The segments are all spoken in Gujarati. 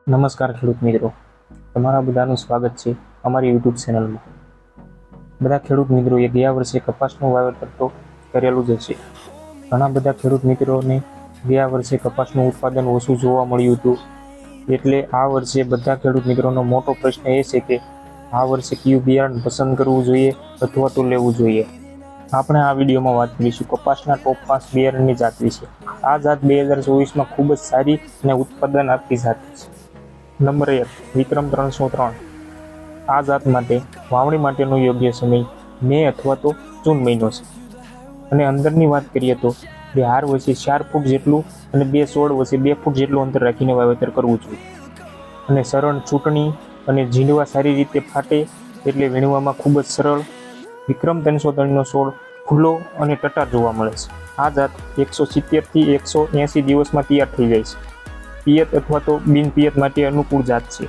નમસ્કાર ખેડૂત મિત્રો, તમારા બધાનું સ્વાગત છે અમારી યુટ્યુબ ચેનલમાં. બધા ખેડૂત મિત્રોએ ગયા વર્ષે કપાસનું વાવેતર તો કરેલું જ હશે. ઘણા બધા ખેડૂત મિત્રોને ગયા વર્ષે કપાસનું ઉત્પાદન ઓછું જોવા મળ્યું હતું. એટલે આ વર્ષે બધા ખેડૂત મિત્રોનો મોટો પ્રશ્ન એ છે કે આ વર્ષે કયું બિયારણ પસંદ કરવું જોઈએ અથવા તો લેવું જોઈએ. આપણે આ વિડીયોમાં વાત કરીશું કપાસના ટોપ 5 બિયારણની જાત વિશે. આ જાત 2024માં ખૂબ જ સારી અને ઉત્પાદન આપતી જાત છે. નંબર 1, વિક્રમ 303. આ જાત માટે વાવણી માટેનો યોગ્ય સમય મે અથવા તો જૂન મહિનો છે. અને અંદરની વાત કરીએ તો બે હાર વચ્ચે 4 ફૂટ જેટલું અને બે છોડ વચ્ચે 2 ફૂટ જેટલું અંતર રાખીને વાવેતર કરવું જોઈએ. અને સરળ છૂટણી અને ઝીંડવા સારી રીતે ફાટે એટલે વીણવામાં ખૂબ જ સરળ. વિક્રમ 303નો છોડ ખુલ્લો અને ટટાર જોવા મળે છે. આ જાત 170થી 180 દિવસમાં તૈયાર થઈ જાય છે. પિયત અથવા તો બિન પિયત માટે અનુકૂળ જાત છે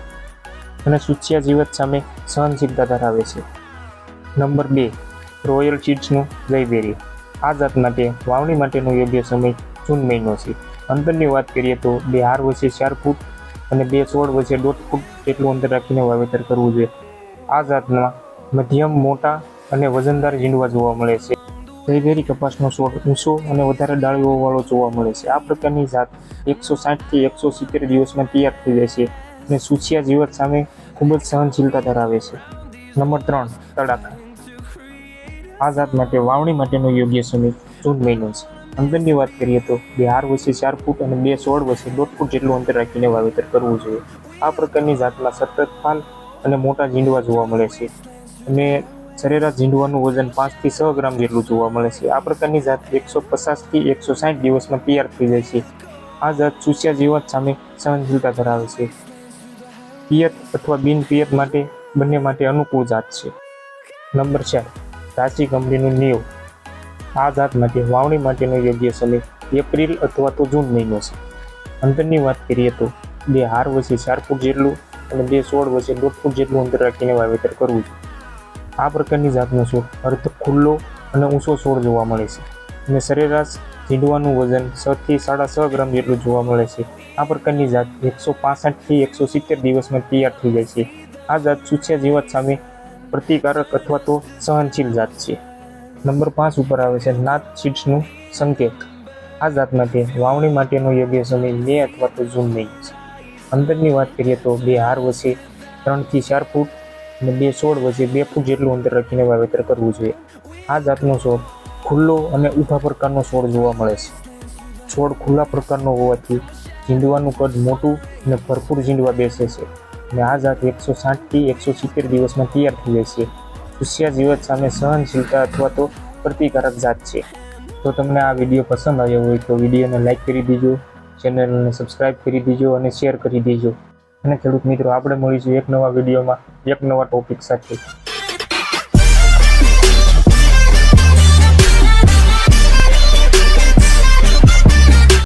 અને સૂચ્યા જીવત સામે સહનશીલતા ધરાવે છે. નંબર 2, રોયલ સીડ્સનું જયબેરી. આ જાત માટે વાવણી માટેનો યોગ્ય સમય જૂન મહિનો છે. અંતરની વાત કરીએ તો બે હાર વચ્ચે 4 ફૂટ અને બે છોડ વચ્ચે 1.5 ફૂટ જેટલું અંતર રાખીને વાવેતર કરવું જોઈએ. આ જાતમાં મધ્યમ મોટા અને વજનદાર ઝીંડવા જોવા મળે છે. જયબેરી કપાસનો છોડ ઊંચો અને વધારે ડાળીઓવાળો જોવા મળે છે. આ પ્રકારની જાત 160થી 170 દિવસમાં તૈયાર થઈ જાય છે અને સૂચ્યા જીવત સામે ખૂબ જ સહનશીલતા ધરાવે છે. નંબર 3, તડાખા. આ જાત માટે વાવણી માટેનો યોગ્ય સમય જૂન મહિનો છે. અંતરની વાત કરીએ તો બે હાર વચ્ચે 4 ફૂટ અને બે છોડ વચ્ચે 1.5 ફૂટ જેટલું અંતર રાખીને વાવેતર કરવું જોઈએ. આ પ્રકારની જાતમાં સતત ફાલ અને મોટા ઝીંડવા જોવા મળે છે અને સરેરાશ ઝીંડવાનું વજન 5 થી 6 ગ્રામ જેટલું જોવા મળે છે. આ પ્રકારની જાત 150થી 160 દિવસમાં તૈયાર થઈ જાય છે. આ જાત સૂચ્યા જીવત સામે સહનશીલતા ધરાવે છે. પિયત અથવા બિન પિયત માટે બંને માટે અનુકૂળ જાત છે. નંબર 4, રાશિ કંપનીનું નીવ. આ જાત માટે વાવણી માટેનો યોગ્ય સમય એપ્રિલ અથવા તો જૂન મહિનો છે. અંતરની વાત કરીએ તો બે હાર વચ્ચે 4 ફૂટ જેટલું અને બે છોડ વચ્ચે 1.5 ફૂટ જેટલું અંતર રાખીને વાવેતર કરવું જોઈએ. આ પ્રકારની જાતનો છોડ અર્ધ ખુલ્લો અને ઊંચો છોડ જોવા મળે છે અને સરેરાશ ઝીંડવાનું વજન 6 થી 6.5 ગ્રામ જેટલું જોવા મળે છે. આ પ્રકારની જાત 165થી 170 દિવસમાં તૈયાર થઈ જાય છે. આ જાત સૂચ્યા જીવત સામે પ્રતિકારક અથવા તો સહનશીલ જાત છે. નંબર 5 ઉપર આવે છે નાથ સીડ્સનું સંકેત. આ જાત માટે વાવણી માટેનો યોગ્ય સમય મે અથવા તો જૂન મહિનો છે. અંતરની વાત કરીએ તો બે હાર વચ્ચે 3 થી 4 ફૂટ અને બે છોડ વચ્ચે 2 ફૂટ જેટલું અંતર રાખીને વાવેતર કરવું જોઈએ. આ જાતનો છોડ ખુલ્લો અને ઊભા પ્રકારનો છોડ જોવા મળે છે. છોડ ખુલ્લા પ્રકારનો હોવાથી ઝીંડવાનું કદ મોટું અને ભરપૂર ઝીંડવા બેસે છે અને આ જાત 160થી 170 દિવસમાં તૈયાર થઈ જાય છે. સૂચ્યા જીવત સામે સહનશીલતા અથવા તો પ્રતિકારક જાત છે. તો તમને આ વિડીયો પસંદ આવ્યો હોય તો વિડીયોને લાઇક કરી દેજો, ચેનલને સબસ્ક્રાઈબ કરી દેજો અને શેર કરી દેજો. અને ખેડૂત મિત્રો, આપણે મળીશું એક નવા વિડીયોમાં એક નવા ટોપિક સાથે.